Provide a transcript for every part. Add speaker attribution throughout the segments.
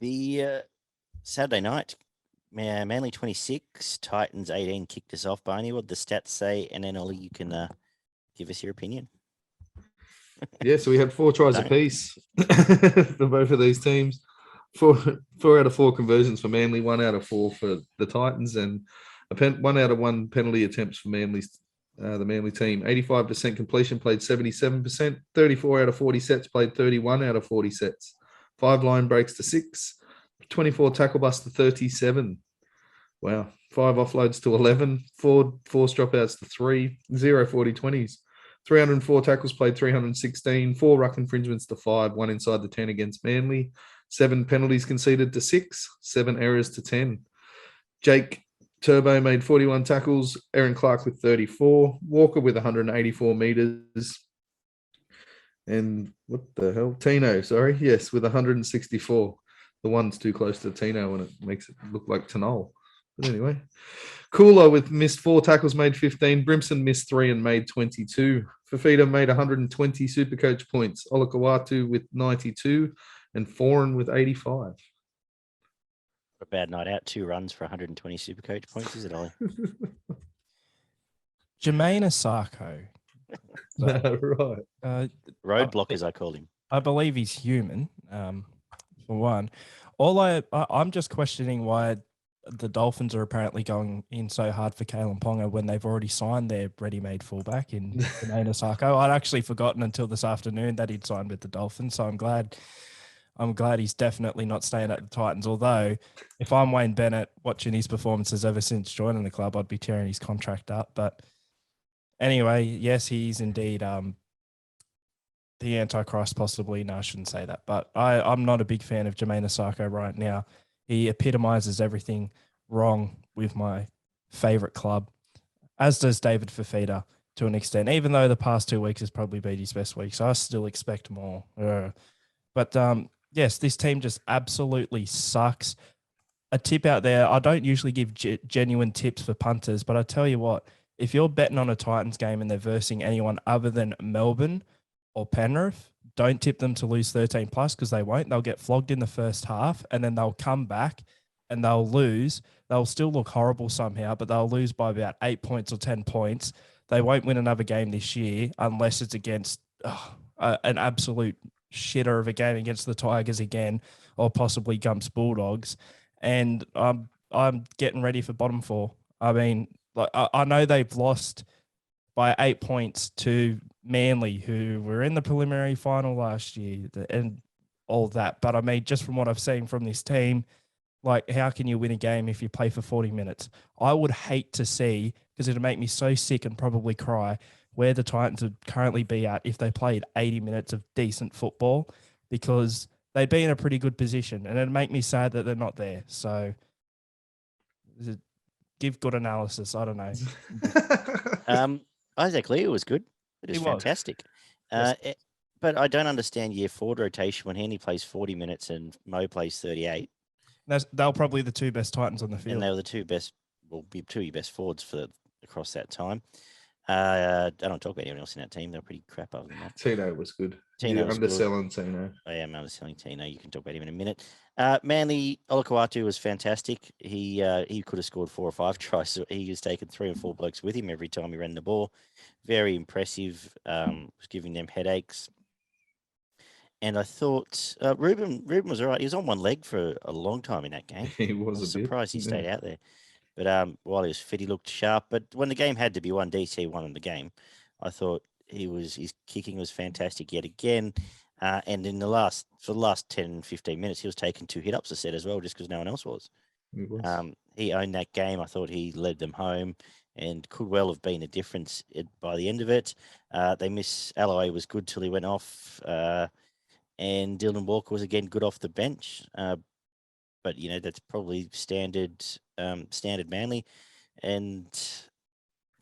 Speaker 1: The Saturday night, Manly 26, Titans 18 kicked us off. Barney, what the stats say? And then, Ollie, you can give us your opinion.
Speaker 2: Yeah, so we had 4 tries
Speaker 1: Don't.
Speaker 2: apiece for both of these teams. Four out of 4 conversions for Manly, 1 out of 4 for the Titans, and 1 out of 1 penalty attempts for Manly's the Manly team. 85% completion, played 77%. 34 out of 40 sets, played 31 out of 40 sets. 5 line breaks to 6. 24 tackle busts to 37. Wow. 5 offloads to 11. 4 forced dropouts to 3. 0 40-20s. 304 tackles played, 316. 4 ruck infringements to 5. 1 inside the 10 against Manly. 7 penalties conceded to 6. 7 errors to 10. Jake Turbo made 41 tackles. Aaron Clark with 34. Walker with 184 meters. And what the hell? Tino, sorry. Yes, with 164. The one's too close to Tino and it makes it look like Tanol. But anyway, Cooler with missed 4 tackles, made 15. Brimson missed 3 and made 22. Fafita made 120 Supercoach points. Olakawatu with 92 and Foran with 85.
Speaker 1: A bad night out. 2 runs for 120 Supercoach points, is it, Ollie?
Speaker 3: Jermaine Asako.
Speaker 2: Right.
Speaker 1: Roadblock, as I call him.
Speaker 3: I believe he's human, for one. I'm just questioning why the Dolphins are apparently going in so hard for Kalen Ponga when they've already signed their ready-made fullback in Jermaine Asako. I'd actually forgotten until this afternoon that he'd signed with the Dolphins, so I'm glad he's definitely not staying at the Titans. Although, if I'm Wayne Bennett watching his performances ever since joining the club, I'd be tearing his contract up. But anyway, yes, he's indeed the Antichrist, possibly. No, I shouldn't say that. But I'm not a big fan of Jermaine Asako right now. He epitomizes everything wrong with my favorite club, as does David Fafita to an extent, even though the past 2 weeks has probably been his best week. So I still expect more. But yes, this team just absolutely sucks. A tip out there, I don't usually give genuine tips for punters, but I tell you what, if you're betting on a Titans game and they're versing anyone other than Melbourne or Penrith, don't tip them to lose 13 plus because they won't. They'll get flogged in the first half and then they'll come back and they'll lose. They'll still look horrible somehow, but they'll lose by about 8 points or 10 points. They won't win another game this year unless it's against an absolute shitter of a game against the Tigers again, or possibly Gumps Bulldogs. And I'm getting ready for bottom 4. I mean, like I know they've lost by 8 points to Manly, who were in the preliminary final last year, and all that. But I mean, just from what I've seen from this team, like, how can you win a game if you play for 40 minutes? I would hate to see, because it'd make me so sick and probably cry, where the Titans would currently be at if they played 80 minutes of decent football, because they'd be in a pretty good position. And it'd make me sad that they're not there. So give good analysis. I don't know.
Speaker 1: Isaac Leo was good. It was
Speaker 3: He was.
Speaker 1: fantastic.
Speaker 3: Yes.
Speaker 1: But I don't understand year forward rotation when Henry plays 40 minutes and Mo plays 38.
Speaker 3: They're probably the 2 best Titans on the field.
Speaker 1: And they were the 2 best, be 2 of your best forwards across that time. I don't talk about anyone else in that team. They're pretty crap other than that.
Speaker 2: Tino was good.
Speaker 1: You're
Speaker 2: underselling Tino.
Speaker 1: I am underselling Tino. You can talk about him in a minute. Manly, Olakawatu was fantastic. He could have scored 4 or 5 tries. So he was taking 3 or 4 blokes with him every time he ran the ball. Very impressive. Was giving them headaches. And I thought Ruben was all right. He was on one leg for a long time in that game.
Speaker 2: He was
Speaker 1: I was
Speaker 2: a bit.
Speaker 1: surprised he stayed out there. But while he was fit, he looked sharp. But when the game had to be won, DC won the game. I thought his kicking was fantastic yet again. And in the last 10, 15 minutes, he was taking 2 hit-ups a set as well, just because no one else was. He owned that game. I thought he led them home and could well have been a difference by the end of it. They miss Alloway was good till he went off. And Dylan Walker was again good off the bench. But, that's probably standard Manly. And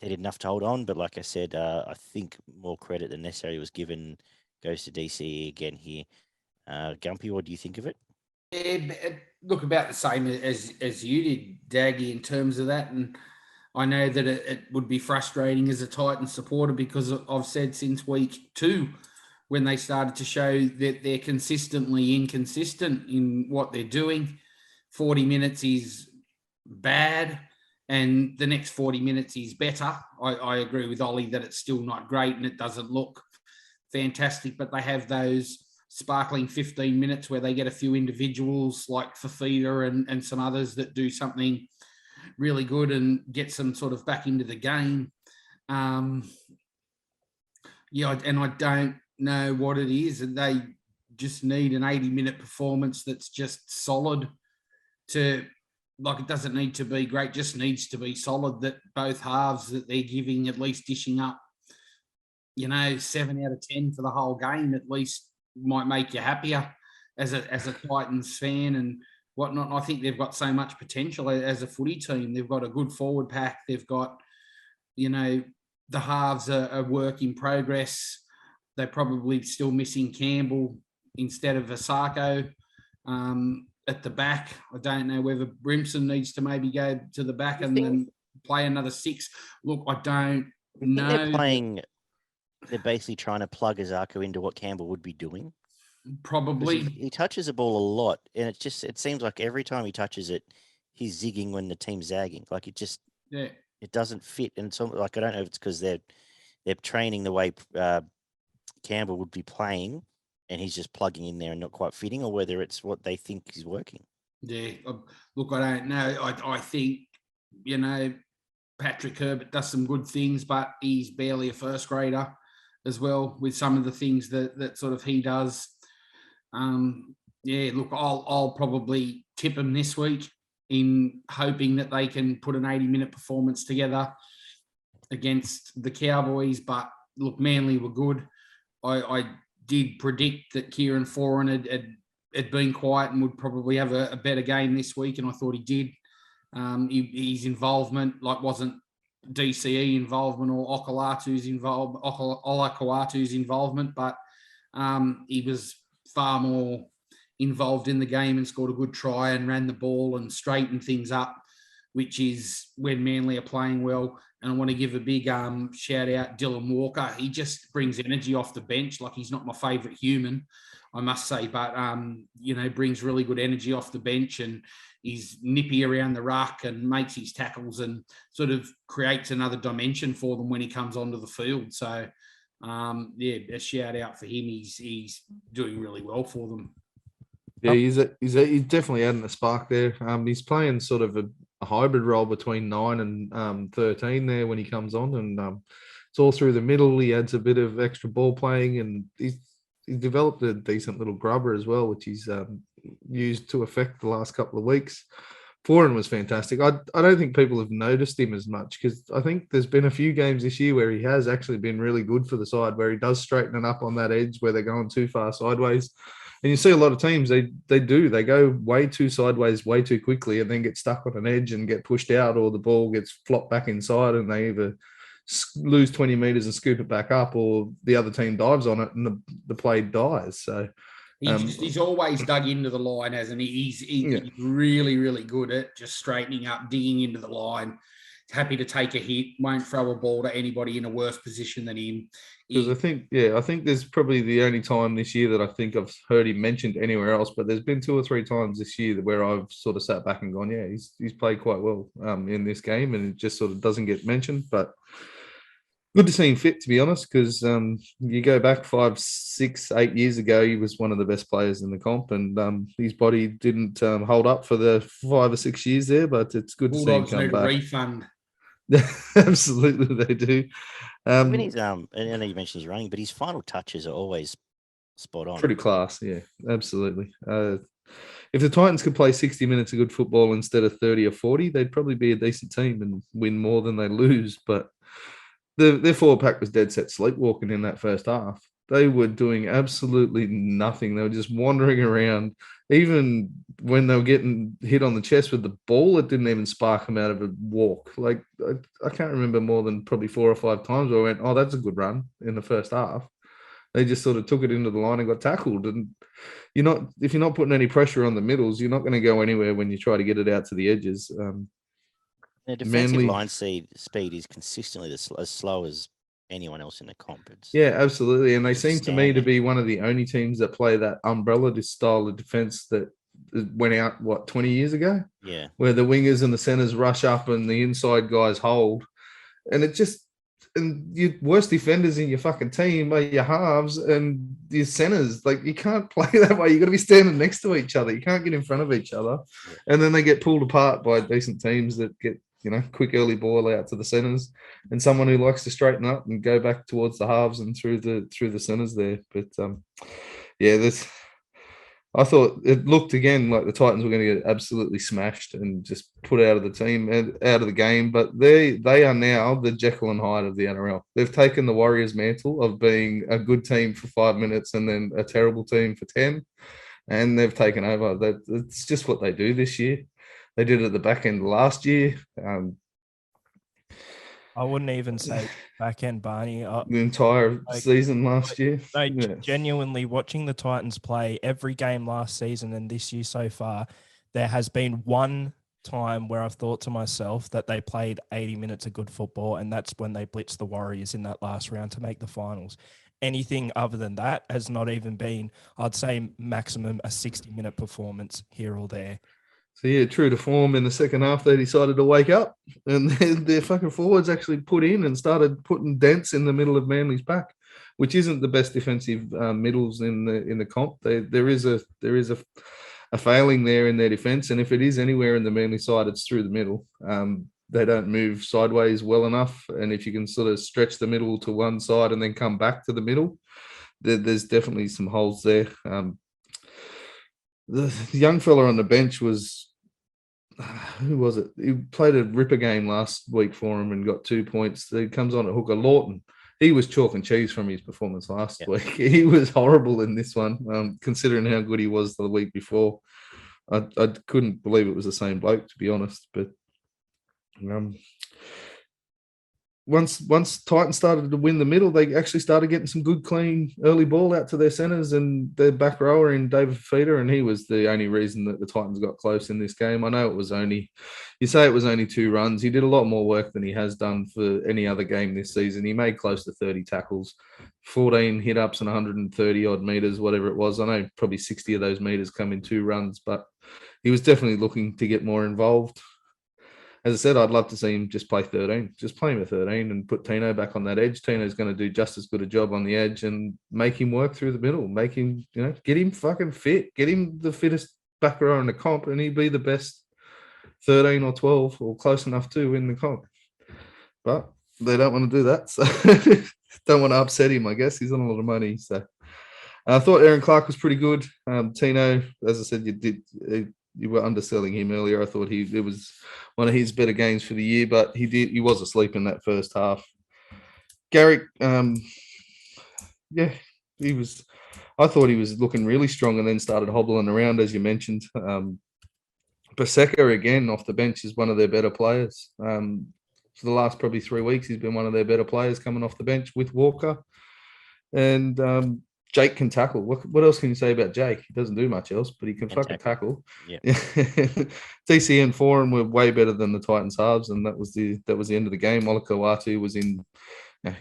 Speaker 1: they did enough to hold on. But like I said, I think more credit than necessary was given goes to DCE again here. Gumpy, what do you think of it?
Speaker 4: Look, about the same as you did, Daggy, in terms of that. And I know that it would be frustrating as a Titans supporter because I've said since week 2 when they started to show that they're consistently inconsistent in what they're doing. 40 minutes is bad, and the next 40 minutes is better. I agree with Ollie that it's still not great and it doesn't look fantastic, but they have those sparkling 15 minutes where they get a few individuals like Fafita and some others that do something really good and gets them sort of back into the game. And I don't know what it is, and they just need an 80-minute performance that's just solid to, like, it doesn't need to be great, just needs to be solid, that both halves that they're giving at least dishing up, 7 out of 10 for the whole game at least might make you happier as a Titans fan and whatnot. I think they've got so much potential as a footy team. They've got a good forward pack. They've got, the halves are a work in progress. They're probably still missing Campbell instead of Asako at the back. I don't know whether Brimson needs to maybe go to the back and then play another 6. Look, I don't know.
Speaker 1: They're basically trying to plug Azako into what Campbell would be doing.
Speaker 4: Probably.
Speaker 1: He touches the ball a lot, and it seems like every time he touches it, he's zigging when the team's zagging. Like it doesn't fit. And it's like, I don't know if it's because they're training the way Campbell would be playing, and he's just plugging in there and not quite fitting, or whether it's what they think is working.
Speaker 4: Yeah, look, I don't know. I think, Patrick Herbert does some good things, but he's barely a first grader as well with some of the things that sort of he does. Look, I'll probably tip him this week in hoping that they can put an 80-minute performance together against the Cowboys. But look, Manly were good. I did predict that Kieran Foran had been quiet and would probably have a better game this week, and I thought he did. His involvement wasn't DCE involvement or Olakau'atu's involvement, but he was far more involved in the game and scored a good try and ran the ball and straightened things up, which is when Manly are playing well. And I want to give a big shout out Dylan Walker. He just brings energy off the bench. Like, he's not my favourite human, I must say, but brings really good energy off the bench, and he's nippy around the ruck and makes his tackles and sort of creates another dimension for them when he comes onto the field. So, a shout out for him. He's doing really well for them.
Speaker 2: Yeah, he's definitely adding a spark there. He's playing sort of a hybrid role between 9 and 13 there when he comes on, and it's all through the middle. He adds a bit of extra ball playing, and he's developed a decent little grubber as well, which he's used to effect the last couple of weeks. Foran was fantastic. I don't think people have noticed him as much, because I think there's been a few games this year where he has actually been really good for the side, where he does straighten it up on that edge where they're going too far sideways. And you see a lot of teams, they go way too sideways way too quickly and then get stuck on an edge and get pushed out, or the ball gets flopped back inside and they either lose 20 meters and scoop it back up, or the other team dives on it and the play dies. So
Speaker 4: he's always dug into the line, hasn't he? He's really, really good at just straightening up, digging into the line. Happy to take a hit, won't throw a ball to anybody in a worse position than him.
Speaker 2: Because I think there's probably the only time this year that I think I've heard him mentioned anywhere else, but there's been 2 or 3 times this year where I've sort of sat back and gone, yeah, he's played quite well in this game, and it just sort of doesn't get mentioned. But good to see him fit, to be honest, because you go back 5, 6, 8 years ago, he was one of the best players in the comp, and his body didn't hold up for the 5 or 6 years there, but it's good to see him come back.
Speaker 4: Refund.
Speaker 2: Absolutely, they do.
Speaker 1: Even his I know you mentioned his running, but his final touches are always spot on.
Speaker 2: Pretty class, yeah, absolutely. If the Titans could play 60 minutes of good football instead of 30 or 40, they'd probably be a decent team and win more than they lose. But their forward pack was dead set sleepwalking in that first half. They were doing absolutely nothing. They were just wandering around. Even when they were getting hit on the chest with the ball, it didn't even spark them out of a walk. Like, I can't remember more than probably 4 or 5 times where I went, oh, that's a good run in the first half. They just sort of took it into the line and got tackled. And if you're not putting any pressure on the middles, you're not going to go anywhere when you try to get it out to the edges.
Speaker 1: Their defensive line speed is consistently as slow as anyone else in the comp.
Speaker 2: Yeah, absolutely. And they
Speaker 1: Just
Speaker 2: seem to me to
Speaker 1: standing.
Speaker 2: be one of the only teams that play that umbrella style of defense that went out, 20 years ago,
Speaker 1: Yeah.
Speaker 2: where the wingers and the centers rush up and the inside guys hold. And it just, and your worst defenders in your fucking team are your halves and your centers. Like, you can't play that way. You got to be standing next to each other. You can't get in front of each other.
Speaker 1: Yeah.
Speaker 2: And then they get pulled apart by decent teams that get, quick early ball out to the centers and someone who likes to straighten up and go back towards the halves and through the centers there. But I thought it looked again like the Titans were going to get absolutely smashed and just put out of the team and out of the game. But they are now the Jekyll and Hyde of the NRL. They've taken the Warriors' mantle of being a good team for 5 minutes and then a terrible team for 10, and they've taken over. It's just what they do this year. They did it at the back end last year.
Speaker 3: I wouldn't even say back end, Barney.
Speaker 2: The entire season last year.
Speaker 3: Genuinely watching the Titans play every game last season and this year so far, there has been one time where I've thought to myself that they played 80 minutes of good football, and that's when they blitzed the Warriors in that last round to make the finals. Anything other than that has not even been, I'd say, maximum a 60-minute performance here or there.
Speaker 2: So, yeah, true to form, in the second half, they decided to wake up, and their fucking forwards actually put in and started putting dents in the middle of Manly's pack, which isn't the best defensive middles in the comp. There is a failing there in their defense, and if it is anywhere in the Manly side, it's through the middle. They don't move sideways well enough, and if you can sort of stretch the middle to one side and then come back to the middle, there's definitely some holes there. The young fella on the bench was, who was it? He played a ripper game last week for him and got 2 points. He comes on at hooker, Lawton. He was chalk and cheese from his performance last week. He was horrible in this one, considering how good he was the week before. I couldn't believe it was the same bloke, to be honest. But once Titans started to win the middle, they actually started getting some good, clean early ball out to their centers and their back rower in David Fifita, and he was the only reason that the Titans got close in this game. I know it was only 2 runs. He did a lot more work than he has done for any other game this season. He made close to 30 tackles, 14 hit-ups and 130-odd meters, whatever it was. I know probably 60 of those meters come in 2 runs, but he was definitely looking to get more involved. As I said, I'd love to see him just play 13. Just play him at 13 and put Tino back on that edge. Tino's going to do just as good a job on the edge and make him work through the middle. Make him, get him fucking fit. Get him the fittest back row in the comp, and he'd be the best 13 or 12 or close enough to in the comp. But they don't want to do that, so don't want to upset him, I guess. He's on a lot of money. So I thought Aaron Clark was pretty good. Tino, as I said, you were underselling him earlier. I thought it was one of his better games for the year, but he was asleep in that first half. Garrick, I thought he was looking really strong and then started hobbling around, as you mentioned. Paseka, again, off the bench, is one of their better players. For the last probably 3 weeks, he's been one of their better players coming off the bench with Walker. And Jake can tackle. What else can you say about Jake? He doesn't do much else, but he can fucking tackle.
Speaker 1: Yeah.
Speaker 2: TC and Foran were way better than the Titans halves, and that was the end of the game. Olakau'atu was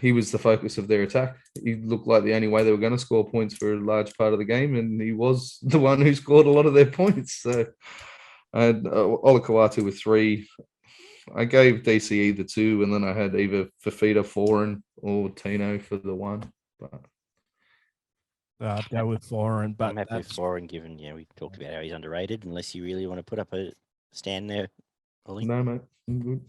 Speaker 2: he was the focus of their attack. He looked like the only way they were going to score points for a large part of the game, and he was the one who scored a lot of their points. So Olakau'atu with 3. I gave DCE the 2, and then I had either Fifita, Foran, or Tino for the 1. But
Speaker 3: I'd go with Foran, but
Speaker 1: I'm happy with Foran, given we talked about how he's underrated. Unless you really want to put up a stand there, Ollie.
Speaker 2: No, mate, I'm good.